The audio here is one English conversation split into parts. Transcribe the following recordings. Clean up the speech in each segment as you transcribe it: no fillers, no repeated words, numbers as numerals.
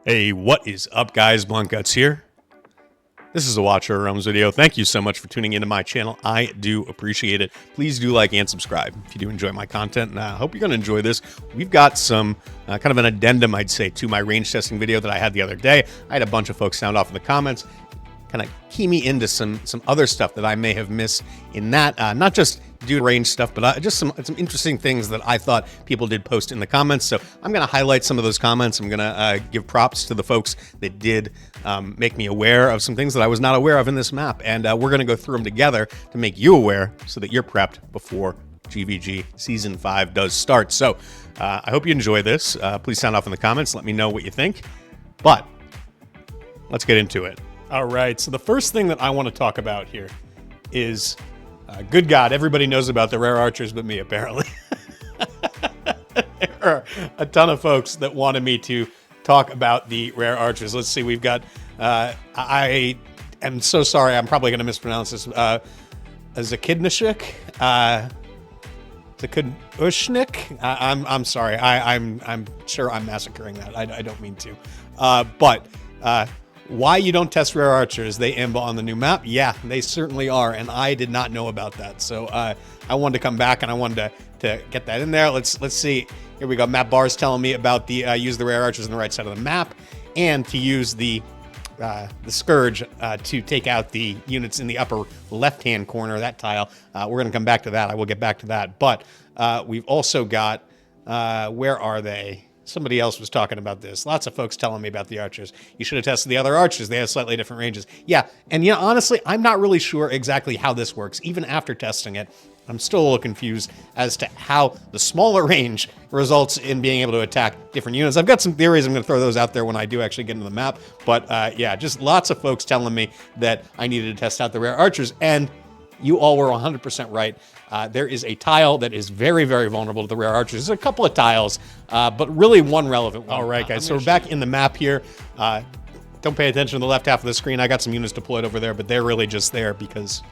Hey, what is up, guys? Blunt Guts here. This is a Watcher of Realms video. Thank you so much for tuning into my channel. I do appreciate it. Please do like and subscribe if you do enjoy my content, and I hope you're going to enjoy this. We've got some kind of an addendum, I'd say, to my range testing video that I had the other day. I had a bunch of folks sound off in the comments, kind of key me into some other stuff that I may have missed in that. Not just do range stuff, but just some interesting things that I thought people did post in the comments. So I'm going to highlight some of those comments. I'm going to give props to the folks that did make me aware of some things that I was not aware of in this map. And we're going to go through them together to make you aware so that you're prepped before GvG Season 5 does start. So I hope you enjoy this. Please sound off in the comments. Let me know what you think. But let's get into it. All right, so the first thing that I want to talk about here is, good God, everybody knows about the rare archers but me, apparently. There are a ton of folks that wanted me to talk about the rare archers. Let's see, we've got, I am so sorry, I'm probably going to mispronounce this, Zakidnishik, Zakudushnik. I'm sorry, I'm sure I'm massacring that. I don't mean to. But why you don't test rare archers? They imba on the new map? Yeah, they certainly are, and I did not know about that. So I wanted to come back and I wanted to get that in there. Let's see. Here we go. Map bars telling me about the use the rare archers on the right side of the map, and to use the Scourge to take out the units in the upper left-hand corner of that tile. We're going to come back to that. I will get back to that. But we've also got, where are they? Somebody else was talking about this. Lots of folks telling me about the archers. You should have tested the other archers. They have slightly different ranges. Yeah, and you know, honestly, I'm not really sure exactly how this works. Even after testing it, I'm still a little confused as to how the smaller range results in being able to attack different units. I've got some theories. I'm going to throw those out there when I do actually get into the map. But yeah, just lots of folks telling me that I needed to test out the rare archers, and you all were 100% right. There is a tile that is very, very vulnerable to the rare archers. There's a couple of tiles, but really one relevant one. All right, guys, so we're back in the map here. Don't pay attention to the left half of the screen. I got some units deployed over there, but they're really just there because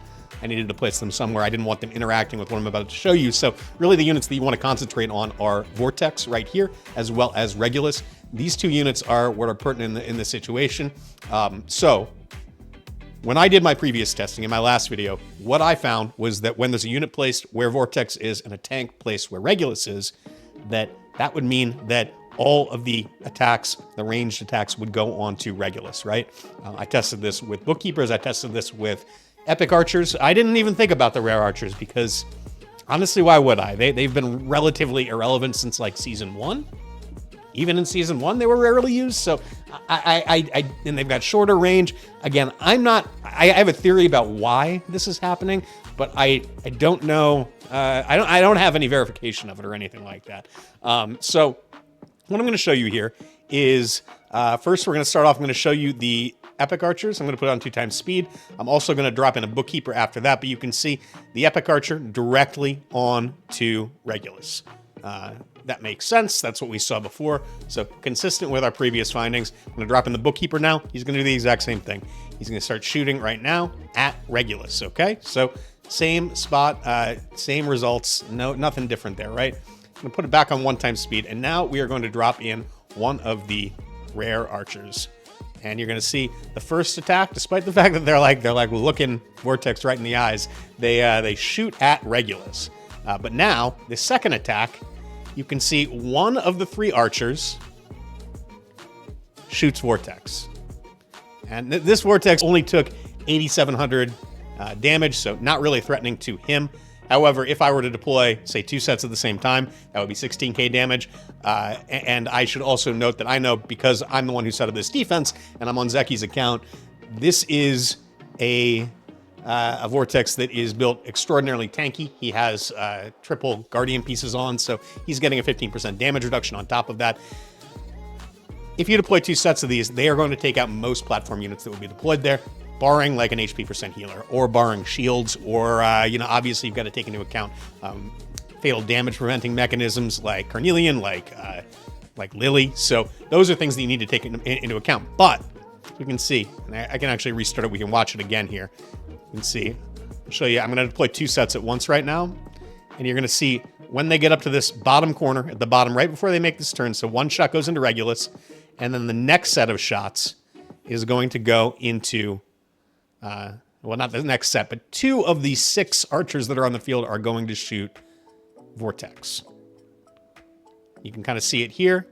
I needed to place them somewhere. I didn't want them interacting with what I'm about to show you. So really the units that you want to concentrate on are Vortex right here, as well as Regulus. These two units are what are pertinent in this situation. So when I did my previous testing in my last video, what I found was that when there's a unit placed where Vortex is and a tank placed where Regulus is, that would mean that all of the attacks, the ranged attacks, would go on to Regulus, right? I tested this with Bookkeepers. I tested this with Epic Archers. I didn't even think about the rare archers because, honestly, why would I? They've been relatively irrelevant since like Season 1. Even in Season 1, they were rarely used, so and they've got shorter range. Again, I have a theory about why this is happening, but I don't know. I don't have any verification of it or anything like that. So what I'm going to show you here is, first we're going to start off, I'm going to show you the Epic Archers. I'm going to put it on 2x speed. I'm also going to drop in a Bookkeeper after that, but you can see the Epic Archer directly on to Regulus. That makes sense. That's what we saw before. So consistent with our previous findings. I'm going to drop in the Bookkeeper now. He's going to do the exact same thing. He's going to start shooting right now at Regulus. Okay, so same spot, same results. No, nothing different there, right? I'm going to put it back on 1x speed, and now we are going to drop in one of the rare archers. And you're going to see the first attack, despite the fact that they're like looking Vortex right in the eyes, they shoot at Regulus. But now the second attack, you can see one of the three archers shoots Vortex. And this Vortex only took 8,700 damage, so not really threatening to him. However, if I were to deploy, say, 2 sets at the same time, that would be 16k damage. And I should also note that I know, because I'm the one who set up this defense, and I'm on Zeki's account, this is a Vortex that is built extraordinarily tanky. He has triple Guardian pieces on, so he's getting a 15% damage reduction on top of that. If you deploy 2 sets of these, they are going to take out most platform units that would be deployed there, barring like an HP percent healer, or barring shields, or, you know, obviously you've got to take into account fatal damage preventing mechanisms like Carnelian, like Lily. So those are things that you need to take into account. But you can see, and I can actually restart it. We can watch it again here. You can see, I'll show you. I'm going to deploy 2 sets at once right now. And you're going to see when they get up to this bottom corner, at the bottom, right before they make this turn. So one shot goes into Regulus, And then the next set of shots is going to go into, well, not the next set, but 2 of the 6 archers that are on the field are going to shoot Vortex. You can kind of see it here.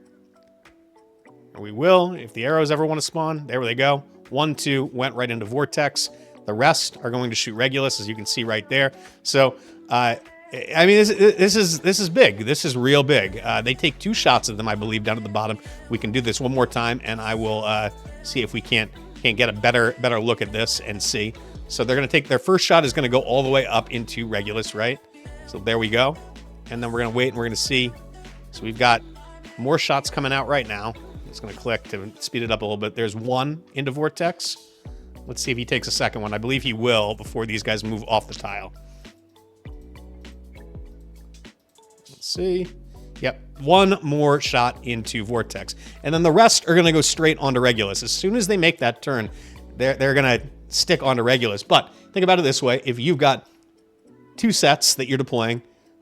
Or we will, if the arrows ever want to spawn. There they go. 1, 2 went right into Vortex. The rest are going to shoot Regulus, as you can see right there. So, I mean, this is big. This is real big. They take 2 shots of them, I believe, down at the bottom. We can do this one more time, and I will see if we can't get a better look at this and see. So they're going to take their first shot is going to go all the way up into Regulus, right? So there we go. And then we're going to wait and we're going to see. So we've got more shots coming out right now. I'm just going to click to speed it up a little bit. There's 1 into Vortex. Let's see if he takes a second one. I believe he will before these guys move off the tile. Let's see. Yep, 1 more shot into Vortex. And then the rest are going to go straight onto Regulus. As soon as they make that turn, they're going to stick onto Regulus. But think about it this way. If you've got 2 sets that you're deploying,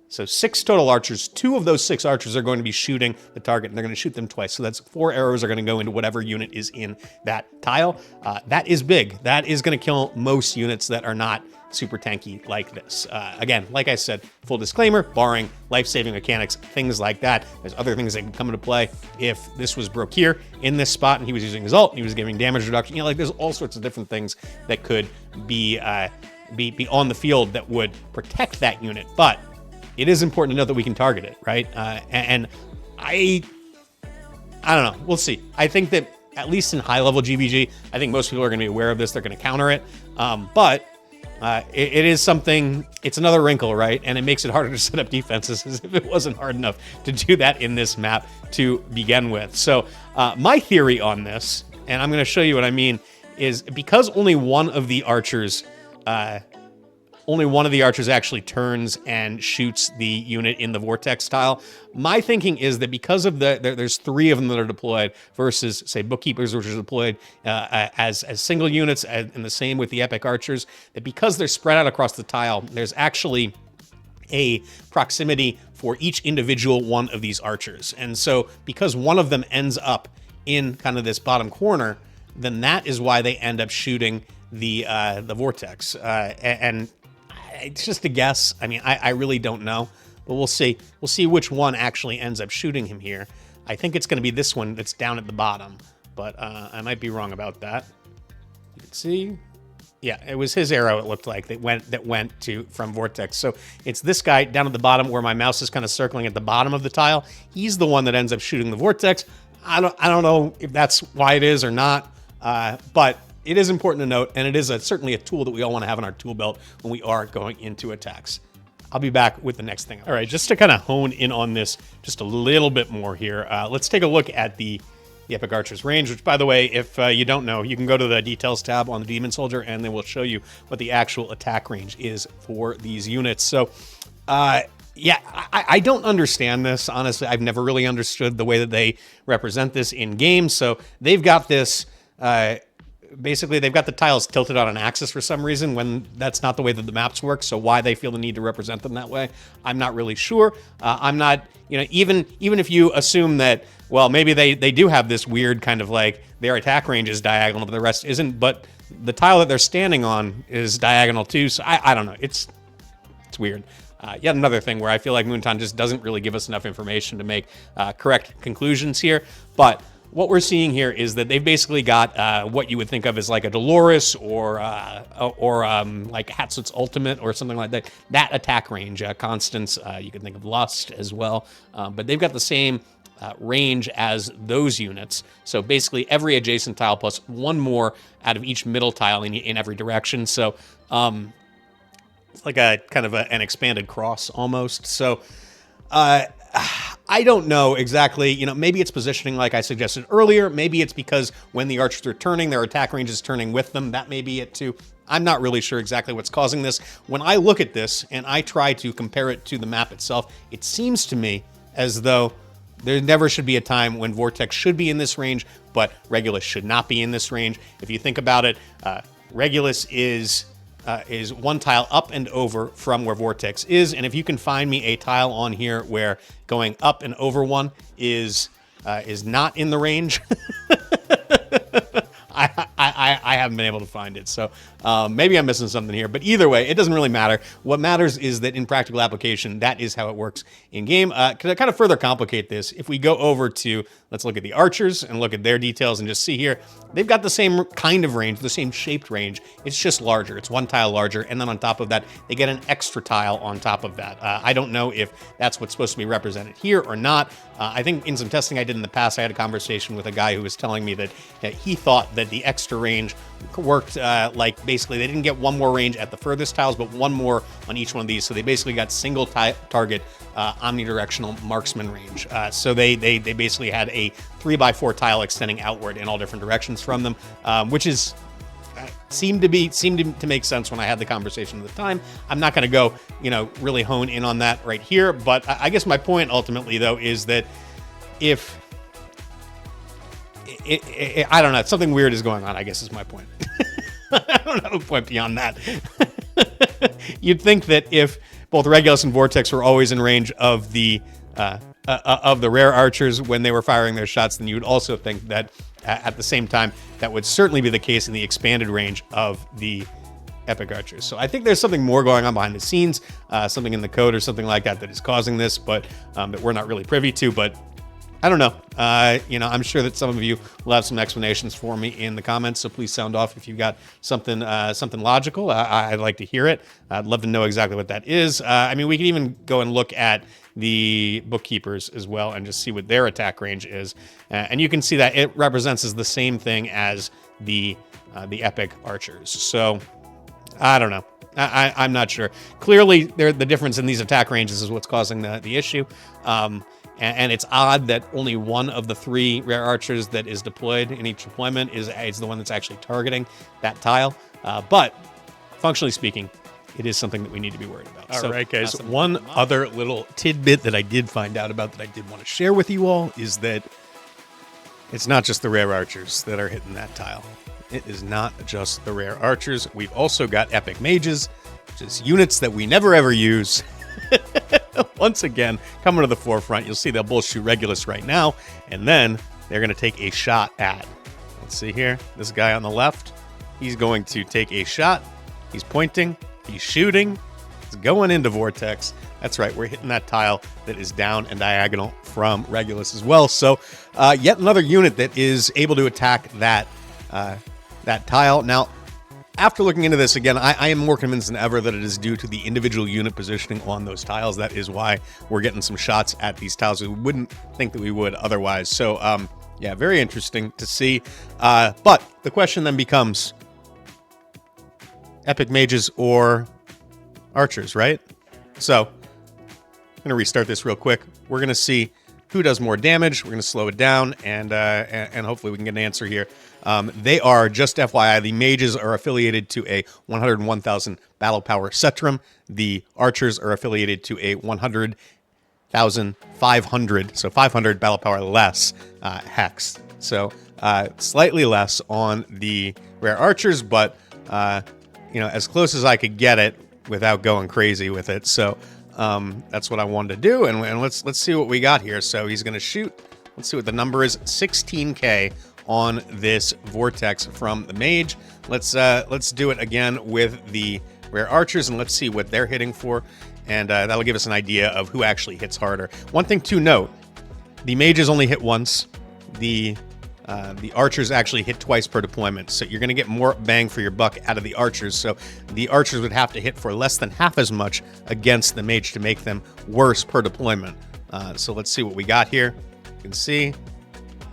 so 6 total archers, 2 of those 6 archers are going to be shooting the target, and they're going to shoot them twice. So that's 4 arrows are going to go into whatever unit is in that tile. That is big. That is going to kill most units that are not super tanky like this. Again, like I said, full disclaimer, barring life-saving mechanics, things like that. There's other things that can come into play. If this was broke here in this spot and he was using his ult, and he was giving damage reduction, you know, like there's all sorts of different things that could be on the field that would protect that unit. But it is important to know that we can target it, right? And I don't know. We'll see. I think that at least in high-level GvG, I think most people are going to be aware of this. They're going to counter it. But it is something, it's another wrinkle, right? And it makes it harder to set up defenses as if it wasn't hard enough to do that in this map to begin with. So my theory on this, and I'm going to show you what I mean, is because only one of the archers actually turns and shoots the unit in the Vortex tile. My thinking is that because of there's 3 of them that are deployed versus, say, Bookkeepers, which are deployed as single units, and the same with the Epic Archers, that because they're spread out across the tile, there's actually a proximity for each individual one of these archers. And so because one of them ends up in kind of this bottom corner, then that is why they end up shooting the Vortex. And it's just a guess. I mean, I really don't know, but we'll see. We'll see which one actually ends up shooting him here. I think it's going to be this one that's down at the bottom, but I might be wrong about that. You can see, yeah, it was his arrow. It looked like that went from Vortex. So it's this guy down at the bottom where my mouse is kind of circling at the bottom of the tile. He's the one that ends up shooting the Vortex. I don't know if that's why it is or not, but it is important to note, and it is certainly a tool that we all want to have in our tool belt when we are going into attacks. I'll be back with the next thing. All right, just to kind of hone in on this just a little bit more here, let's take a look at the Epic Archer's range, which, by the way, if you don't know, you can go to the Details tab on the Demon Soldier, and they will show you what the actual attack range is for these units. So, yeah, I don't understand this. Honestly, I've never really understood the way that they represent this in game. So they've got this... basically, they've got the tiles tilted on an axis for some reason when that's not the way that the maps work. So why they feel the need to represent them that way, I'm not really sure. I'm not, you know, even if you assume that, well, maybe they do have this weird kind of like their attack range is diagonal, but the rest isn't. But the tile that they're standing on is diagonal too. So I don't know. It's weird. Yet another thing where I feel like Moonton just doesn't really give us enough information to make correct conclusions here. But what we're seeing here is that they've basically got what you would think of as like a Dolores or like Hatsut's Ultimate or something like that. That attack range, Constance, you can think of Lust as well. But they've got the same range as those units. So basically every adjacent tile plus 1 more out of each middle tile in every direction. So it's like a kind of an expanded cross almost. So I don't know exactly, you know, maybe it's positioning like I suggested earlier. Maybe it's because when the archers are turning, their attack range is turning with them. That may be it too. I'm not really sure exactly what's causing this. When I look at this and I try to compare it to the map itself, it seems to me as though there never should be a time when Vortex should be in this range, but Regulus should not be in this range. If you think about it, Regulus is 1 tile up and over from where Vortex is. And if you can find me a tile on here where going up and over 1 is not in the range, I haven't been able to find it. So maybe I'm missing something here. But either way, it doesn't really matter. What matters is that in practical application, that is how it works in game. To kind of further complicate this, if we go over to, let's look at the archers and look at their details and just see here, they've got the same kind of range, the same shaped range. It's just larger. It's one tile larger. And then on top of that, they get an extra tile on top of that. I don't know if that's what's supposed to be represented here or not. I think in some testing I did in the past, I had a conversation with a guy who was telling me that he thought that the extra range worked like basically they didn't get one more range at the furthest tiles, but one more on each one of these. So they basically got single target omnidirectional marksman range. So they basically had a 3x4 tile extending outward in all different directions from them, which is seemed to make sense when I had the conversation at the time. I'm not going to go, really hone in on that right here. But I guess my point ultimately, though, is that if I don't know, something weird is going on, I guess is my point. I don't have a point beyond that. You'd think that if both Regulus and Vortex were always in range of the rare archers when they were firing their shots, then you would also think that at the same time, that would certainly be the case in the expanded range of the epic archers. So I think there's something more going on behind the scenes, something in the code or something like that is causing this, but that we're not really privy to. But I don't know. I'm sure that some of you will have some explanations for me in the comments. So please sound off if you've got something logical. I'd like to hear it. I'd love to know exactly what that is. We can even go and look at the bookkeepers as well and just see what their attack range is. And you can see that it represents as the same thing as the epic archers. So I don't know. I'm not sure. Clearly, the difference in these attack ranges is what's causing the issue. And it's odd that only one of the 3 rare archers that is deployed in each deployment is the one that's actually targeting that tile. But functionally speaking, it is something that we need to be worried about. All right, guys. One other little tidbit that I did find out about that I did want to share with you all is that it's not just the rare archers that are hitting that tile. It is not just the rare archers. We've also got epic mages, which is units that we never ever use. Once again, coming to the forefront. You'll see they'll both shoot Regulus right now, and then they're going to take a shot at, let's see here, this guy on the left. He's going to take a shot. He's pointing. He's shooting. It's going into Vortex. That's right. We're hitting that tile that is down and diagonal from Regulus as well. So yet another unit that is able to attack that tile. Now, after looking into this again, I am more convinced than ever that it is due to the individual unit positioning on those tiles. That is why we're getting some shots at these tiles we wouldn't think that we would otherwise. So, yeah, very interesting to see. But the question then becomes epic mages or archers, right? So, I'm going to restart this real quick. We're going to see who does more damage. We're going to slow it down, and hopefully we can get an answer here. They are, just FYI, the mages are affiliated to a 101,000 battle power Cetrum. The archers are affiliated to a 100,500, so 500 battle power less hex. So slightly less on the rare archers, but as close as I could get it without going crazy with it. So that's what I wanted to do, and let's see what we got here. So he's going to shoot. Let's see what the number is. 16K on this Vortex from the mage. Let's do it again with the rare archers, and let's see what they're hitting for, and that'll give us an idea of who actually hits harder. One thing to note: the mages only hit once. The archers actually hit twice per deployment, so you're going to get more bang for your buck out of the archers. So the archers would have to hit for less than half as much against the mage to make them worse per deployment. So let's see what we got here. You can see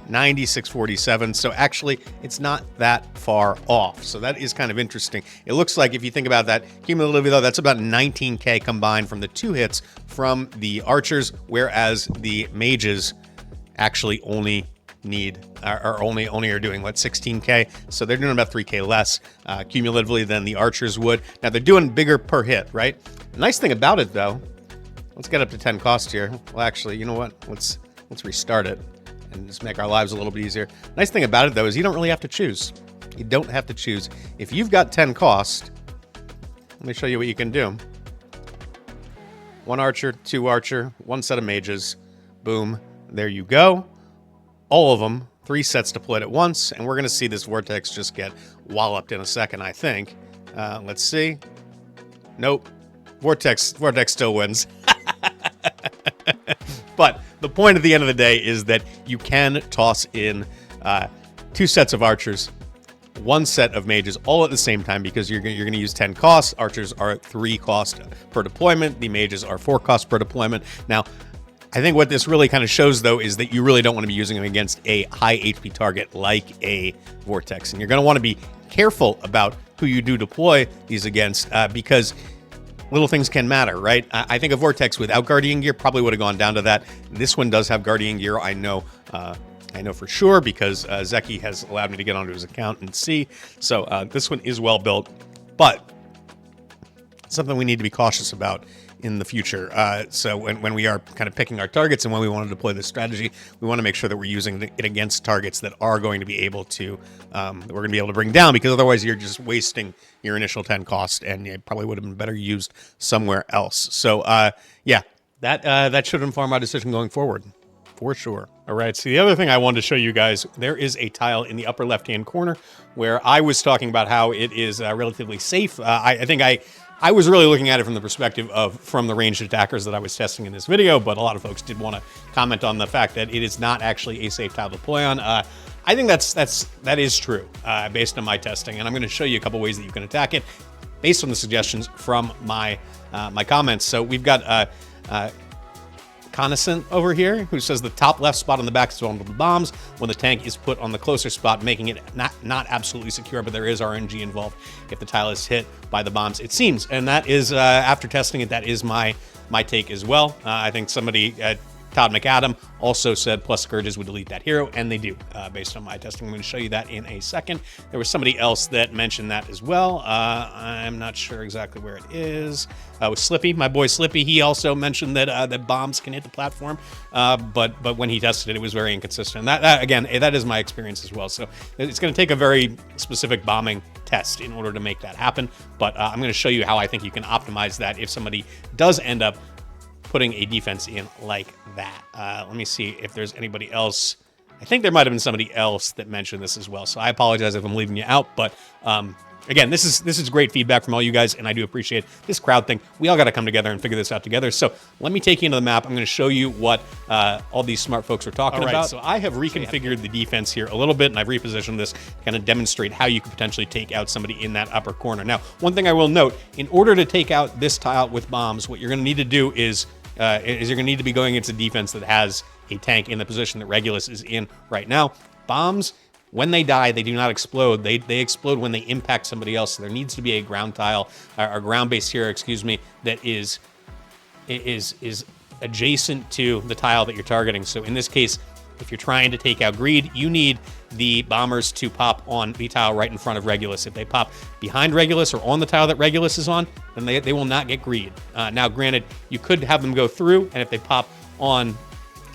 9647. So actually, it's not that far off. So that is kind of interesting. It looks like, if you think about that cumulatively, though, that's about 19K combined from the 2 hits from the archers, whereas the mages actually only are doing what, 16K, so they're doing about 3K less cumulatively than the archers would. Now they're doing bigger per hit, right? The nice thing about it, though, let's get up to 10 cost here. Well, actually, you know what? Let's restart it and just make our lives a little bit easier. Nice thing about it, though, is you don't really have to choose. You don't have to choose. If you've got 10 cost, let me show you what you can do. 1 archer, 2 archer, 1 set of mages. Boom. There you go. All of them 3 sets deployed at once, and we're going to see this Vortex just get walloped in a second, I think. Let's see. Nope. Vortex still wins. But the point at the end of the day is that you can toss in 2 sets of archers, 1 set of mages, all at the same time, because you're going to use 10 costs. Archers are 3 cost per deployment. The mages are 4 costs per deployment. Now, I think what this really kind of shows, though, is that you really don't want to be using them against a high HP target like a Vortex. And you're going to want to be careful about who you do deploy these against, because little things can matter, right? I think a Vortex without Guardian Gear probably would have gone down to that. This one does have Guardian Gear. I know for sure, because Zeki has allowed me to get onto his account and see. So this one is well built, but something we need to be cautious about in the future. So when we are kind of picking our targets and when we want to deploy this strategy, we want to make sure that we're using it against targets that are going to be able to, that we're going to be able to bring down, because otherwise you're just wasting your initial 10 cost, and it probably would have been better used somewhere else. So yeah, that should inform our decision going forward, for sure. All right, so the other thing I wanted to show you guys, there is a tile in the upper left-hand corner where I was talking about how it is relatively safe. I think I was really looking at it from the perspective of from the ranged attackers that I was testing in this video, but a lot of folks did want to comment on the fact that it is not actually a safe tile to play on. I think that is true based on my testing, and I'm going to show you a couple ways that you can attack it based on the suggestions from my my comments. So we've got Connaissant over here, who says the top left spot on the back is vulnerable to bombs when the tank is put on the closer spot, making it not absolutely secure, but there is RNG involved if the tile is hit by the bombs, it seems. And that is, after testing it, that is my take as well. I think somebody, Todd McAdam, also said plus Scourges would delete that hero, and they do, based on my testing. I'm going to show you that in a second. There was somebody else that mentioned that as well. I'm not sure exactly where it is. It was Slippy, my boy Slippy. He also mentioned that that bombs can hit the platform, but when he tested it, it was very inconsistent. That again, that is my experience as well. So it's going to take a very specific bombing test in order to make that happen. But I'm going to show you how I think you can optimize that if somebody does end up putting a defense in like that. Let me see if there's anybody else. I think there might have been somebody else that mentioned this as well. So I apologize if I'm leaving you out, but again, this is great feedback from all you guys, and I do appreciate this crowd thing. We all got to come together and figure this out together. So let me take you into the map. I'm going to show you what all these smart folks are talking about. So I have reconfigured the defense here a little bit, and I've repositioned this to kind of demonstrate how you could potentially take out somebody in that upper corner. Now, one thing I will note, in order to take out this tile with bombs, what you're going to need to do is you're going to need to be going into defense that has a tank in the position that Regulus is in right now. Bombs, when they die, they do not explode. They explode when they impact somebody else. So there needs to be a ground tile, or ground base here, excuse me, that is adjacent to the tile that you're targeting. So in this case, if you're trying to take out Greed, you need the bombers to pop on the tile right in front of Regulus. If they pop behind Regulus or on the tile that Regulus is on, then they will not get Greed. Now, granted, you could have them go through, and if they pop on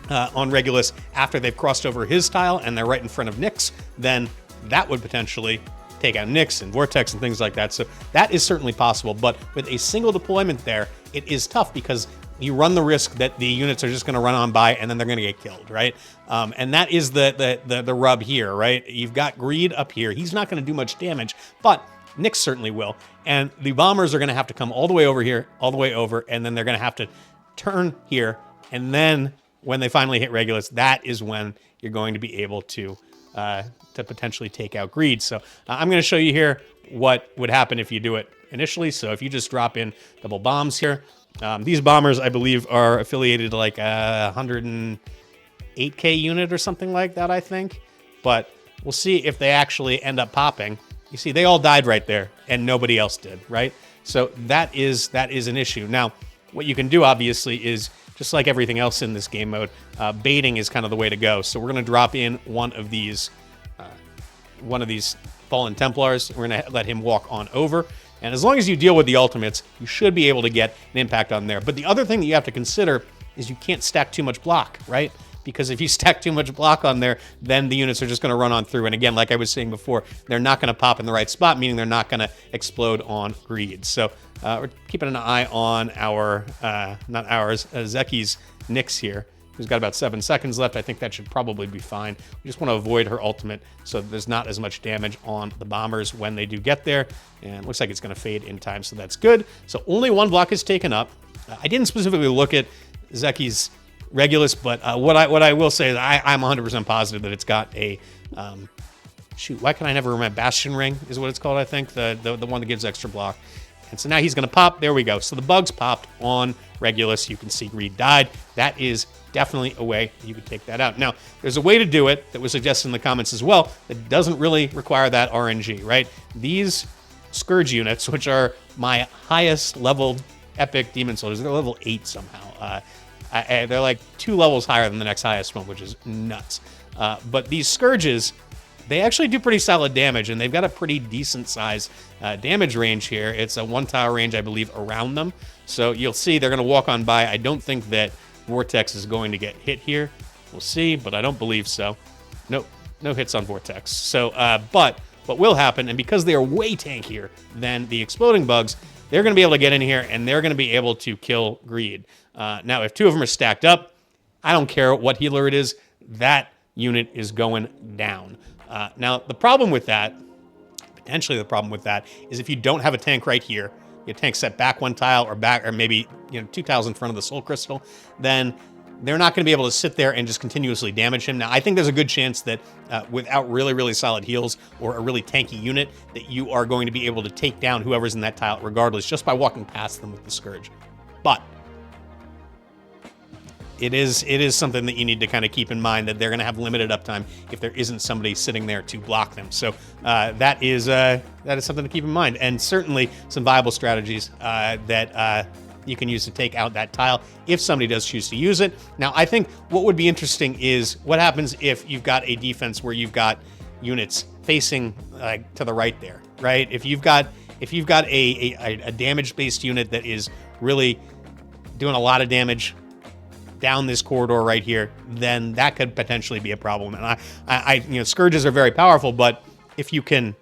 Regulus after they've crossed over his tile and they're right in front of Nyx, then that would potentially take out Nyx and Vortex and things like that. So that is certainly possible, but with a single deployment there, it is tough because you run the risk that the units are just going to run on by and then they're going to get killed, right? And that is the rub here, right? You've got Greed up here. He's not going to do much damage, but Nyx certainly will. And the bombers are going to have to come all the way over here, all the way over, and then they're going to have to turn here. And then when they finally hit Regulus, that is when you're going to be able to potentially take out Greed. So I'm going to show you here what would happen if you do it initially. So if you just drop in double bombs here, these bombers, I believe, are affiliated to like a 108K unit or something like that, I think. But we'll see if they actually end up popping. You see, they all died right there, and nobody else did, right? So that is an issue. Now, what you can do, obviously, is just like everything else in this game mode, baiting is kind of the way to go. So we're going to drop in one of these Fallen Templars. We're going to let him walk on over. And as long as you deal with the ultimates, you should be able to get an impact on there. But the other thing that you have to consider is you can't stack too much block, right? Because if you stack too much block on there, then the units are just going to run on through. And again, like I was saying before, they're not going to pop in the right spot, meaning they're not going to explode on Greed. So we're keeping an eye on our, not ours, Zeki's Nyx here. who's got about 7 seconds left. I think that should probably be fine. We just want to avoid her ultimate so that there's not as much damage on the bombers when they do get there. And it looks like it's going to fade in time, so that's good. So only 1 block is taken up. I didn't specifically look at Zeki's Regulus, but what I will say is I'm 100% positive that it's got a shoot. Why can I never remember? Bastion Ring is what it's called, I think. The one that gives extra block. And so now he's going to pop. There we go. So the bugs popped on Regulus. You can see Greed died. That is definitely a way you could take that out. Now, there's a way to do it that was suggested in the comments as well that doesn't really require that RNG, right? These Scourge units, which are my highest leveled epic demon soldiers, they're level 8 somehow. They're like 2 levels higher than the next highest one, which is nuts. But these Scourges, they actually do pretty solid damage, and they've got a pretty decent size damage range here. It's a 1-tile range, I believe, around them. So you'll see they're going to walk on by. I don't think that Vortex is going to get hit here. We'll see, but I don't believe so. Nope, no hits on Vortex. So, but what will happen, and because they are way tankier than the exploding bugs, they're going to be able to get in here, and they're going to be able to kill Greed. Now, if 2 of them are stacked up, I don't care what healer it is, that unit is going down. Now, the problem with that, potentially the problem with that, is if you don't have a tank right here, your tank set back 1 tile or back, or maybe 2 tiles in front of the Soul Crystal, then they're not going to be able to sit there and just continuously damage him. Now, I think there's a good chance that without really, really solid heals or a really tanky unit, that you are going to be able to take down whoever's in that tile regardless, just by walking past them with the Scourge. But it is something that you need to kind of keep in mind, that they're going to have limited uptime if there isn't somebody sitting there to block them. So that is something to keep in mind, and certainly some viable strategies that you can use to take out that tile if somebody does choose to use it. Now, I think what would be interesting is what happens if you've got a defense where you've got units facing to the right there, right? If you've got a damage-based unit that is really doing a lot of damage down this corridor right here, then that could potentially be a problem. And Scourges are very powerful, but if you can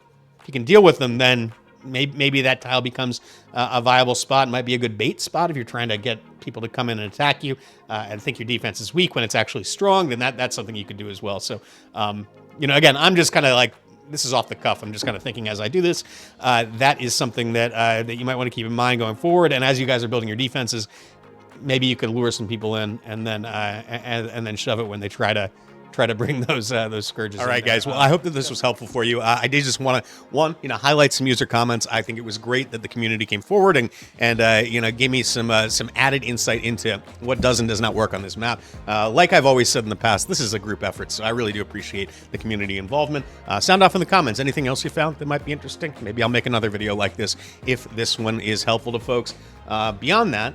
deal with them, then maybe that tile becomes a viable spot. It might be a good bait spot if you're trying to get people to come in and attack you and think your defense is weak when it's actually strong. Then that's something you could do as well. So, again, I'm just kind of like, this is off the cuff. I'm just kind of thinking as I do this. That is something that you might want to keep in mind going forward. And as you guys are building your defenses, maybe you could lure some people in and then shove it when they try to bring those Scourges. All right, guys. Well, I hope that this was helpful for you. I did just want to, highlight some user comments. I think it was great that the community came forward and gave me some added insight into what does and does not work on this map. Like I've always said in the past, this is a group effort, so I really do appreciate the community involvement. Sound off in the comments. Anything else you found that might be interesting? Maybe I'll make another video like this if this one is helpful to folks. Beyond that,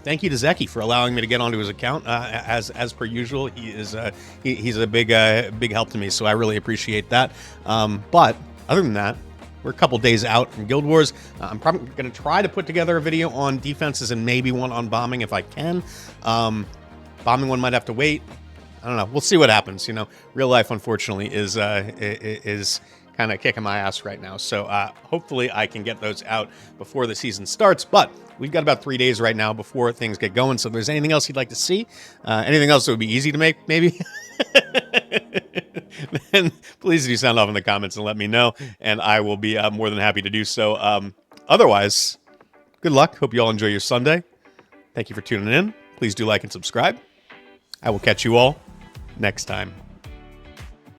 thank you to Zeki for allowing me to get onto his account. As per usual, he's a big help to me, so I really appreciate that. But other than that, we're a couple days out from Guild Wars. I'm probably going to try to put together a video on defenses and maybe one on bombing if I can. Bombing one might have to wait. I don't know. We'll see what happens. Real life, unfortunately, is kind of kicking my ass right now. So hopefully I can get those out before the season starts. But we've got about 3 days right now before things get going. So if there's anything else you'd like to see, anything else that would be easy to make, maybe, then please do sound off in the comments and let me know. And I will be more than happy to do so. Otherwise, good luck. Hope you all enjoy your Sunday. Thank you for tuning in. Please do like and subscribe. I will catch you all next time.